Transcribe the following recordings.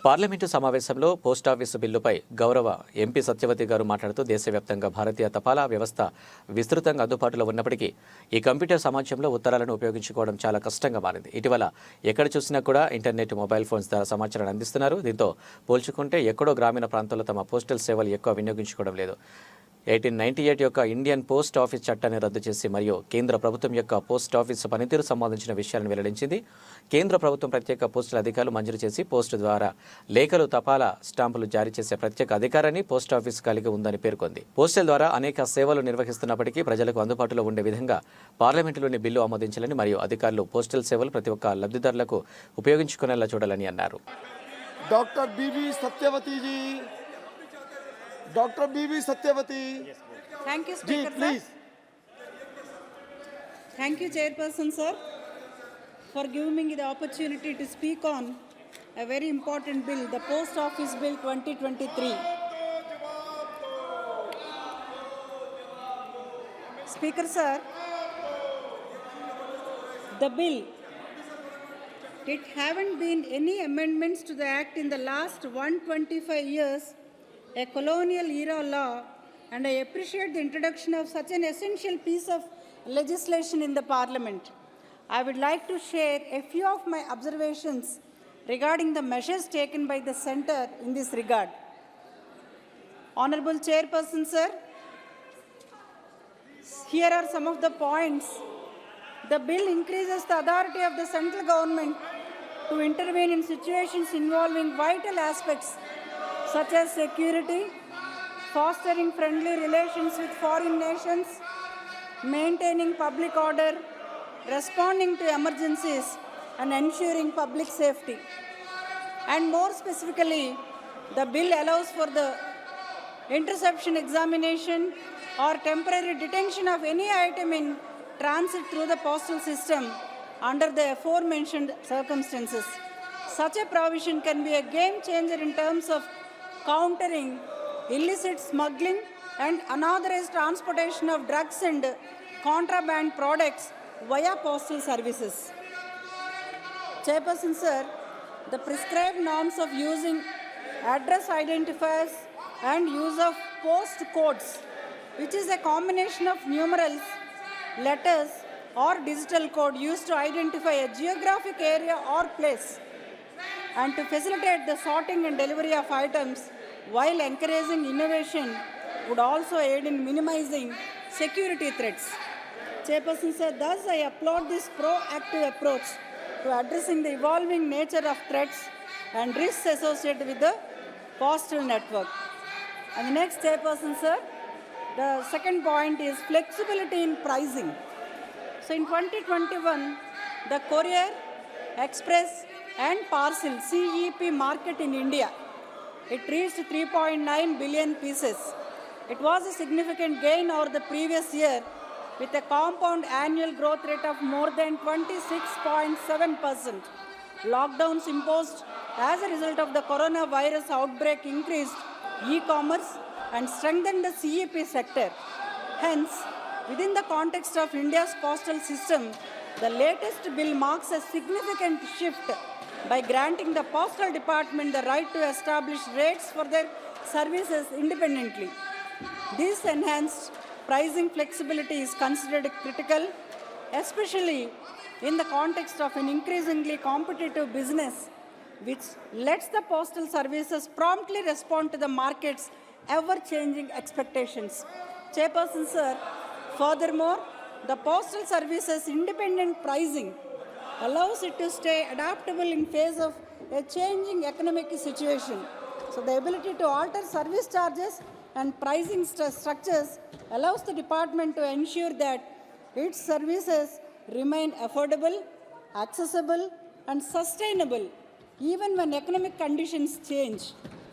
Parliament సమావేశంలో post office బిల్లుపై గౌరవ ఎంపీ సత్యవతి గారు మాట్లాడుతూ దేశవ్యాప్తంగా భారతీయ తపాలా వ్యవస్థ విస్తృతంగా అందుబాటులో ఉన్నప్పటికీ ఈ కంప్యూటర్ సమాజంలో ఉత్తరాలను ఉపయోగించుకోవడం చాలా కష్టంగా మారింది. ఇటీవల ఎక్కడ చూసినా కూడా ఇంటర్నెట్, మొబైల్ ఫోన్స్ ద్వారా సమాచారాన్ని అందిస్తున్నారు. దీంతో పోల్చుకుంటే ఎక్కడో గ్రామీణ ప్రాంతాల్లో తమ పోస్టల్ సేవలు ఎక్కువ వినియోగించుకోవడం లేదు. 1898 యొక్క ఇండియన్ పోస్ట్ ఆఫీస్ చట్టాన్ని రద్దు చేసి మరియు కేంద్ర ప్రభుత్వం యొక్క పోస్ట్ ఆఫీస్ పనితీరు సంబంధించిన విషయాలను వెల్లడించింది. కేంద్ర ప్రభుత్వం ప్రత్యేక పోస్టుల అధికారులు మంజూరు చేసి పోస్టు ద్వారా లేఖలు, తపాలా స్టాంపులు జారీ చేసే ప్రత్యేక అధికారాన్ని పోస్ట్ ఆఫీస్ కలిగి ఉందని పేర్కొంది. పోస్టల్ ద్వారా అనేక సేవలు నిర్వహిస్తున్నప్పటికీ ప్రజలకు అందుబాటులో ఉండే విధంగా పార్లమెంటులోని బిల్లు ఆమోదించాలని మరియు అధికారులు పోస్టల్ సేవలు ప్రతి ఒక్క లబ్ధిదారులకు ఉపయోగించుకునేలా చూడాలని అన్నారు. Dr. B.V. Satyavati. Thank you, Speaker, sir. Please. Thank you, Chairperson, sir, for giving me the opportunity to speak on a very important bill, the Post Office Bill 2023. Speaker, sir, the bill, it haven't been any amendments to the Act in the last 125 years, a colonial era law, and I appreciate the introduction of such an essential piece of legislation in the Parliament. I would like to share a few of my observations regarding the measures taken by the Centre in this regard. Honourable Chairperson, sir, here are some of the points. The bill increases the authority of the central government to intervene in situations involving vital aspects such as security, fostering friendly relations with foreign nations, maintaining public order, responding to emergencies, and ensuring public safety. And more specifically, the bill allows for the interception, examination, or temporary detention of any item in transit through the postal system under the aforementioned circumstances. Such a provision can be a game changer in terms of countering illicit smuggling and unauthorized transportation of drugs and contraband products via postal services. Chairperson, sir, the prescribed norms of using address identifiers and use of post codes, which is a combination of numerals, letters, or digital code used to identify a geographic area or place, and to facilitate the sorting and delivery of items while encouraging innovation, would also aid in minimizing security threats. Chairperson said, thus I applaud this proactive approach to addressing the evolving nature of threats and risks associated with the postal network. And the next, Chairperson, sir, the second point is flexibility in pricing. So in 2021, the courier, express, and parcel CEP market in India, it reached 3.9 billion pieces. It was a significant gain over the previous year with a compound annual growth rate of more than 26.7%. Lockdowns imposed as a result of the coronavirus outbreak increased e-commerce and strengthened the CEP sector. Hence, within the context of India's postal system, the latest bill marks a significant shift by granting the Postal Department the right to establish rates for their services independently. This enhanced pricing flexibility is considered critical, especially in the context of an increasingly competitive business, which lets the postal services promptly respond to the market's ever-changing expectations. Chairperson, sir, furthermore, the postal services' independent pricing allows it to stay adaptable in face of a changing economic situation. So the ability to alter service charges and pricing structures allows the department to ensure that its services remain affordable, accessible, and sustainable even when economic conditions change.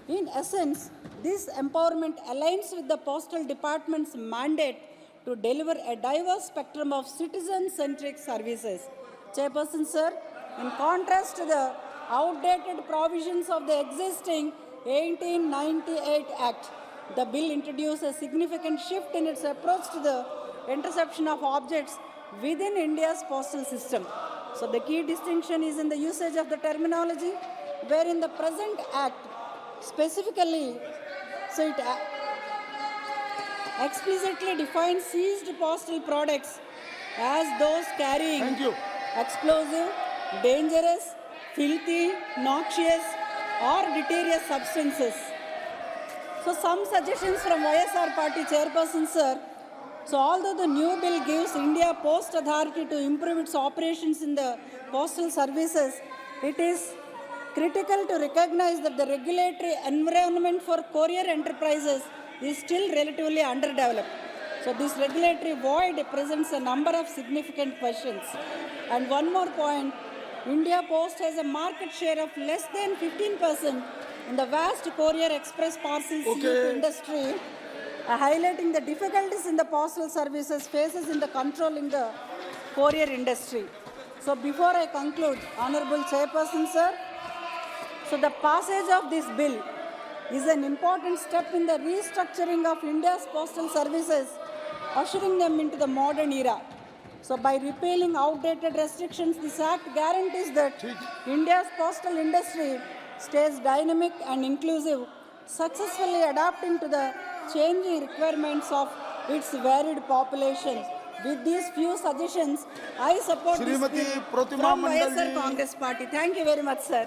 In essence, this empowerment aligns with the Postal Department's mandate to deliver a diverse spectrum of citizen-centric services. Chairperson, sir, in contrast to the outdated provisions of the existing 1898 Act, the bill introduced a significant shift in its approach to the interception of objects within India's postal system. So the key distinction is in the usage of the terminology wherein the present act specifically, so it explicitly defines seized postal products as those carrying Thank you. explosive, dangerous, filthy, noxious, or deleterious substances. So some suggestions from YSR Party Chairperson, sir. So although the new bill gives India Post Authority to improve its operations in the postal services, it is critical to recognize that the regulatory environment for courier enterprises is still relatively underdeveloped. So this regulatory void presents a number of significant questions. And one more point, India Post has a market share of less than 15% in the vast courier express parcel Okay. industry, highlighting the difficulties in the postal services faces in the controlling the courier industry. So before I conclude, Honorable Chairperson, sir, so the passage of this bill is an important step in the restructuring of India's postal services, ushering them into the modern era. So by repealing outdated restrictions, this act guarantees that India's postal industry stays dynamic and inclusive, successfully adapting to the changing requirements of its varied population. With these few suggestions, I support this Srimati bill Pratima from Mandal YSR ji. Congress Party. Thank you very much, sir.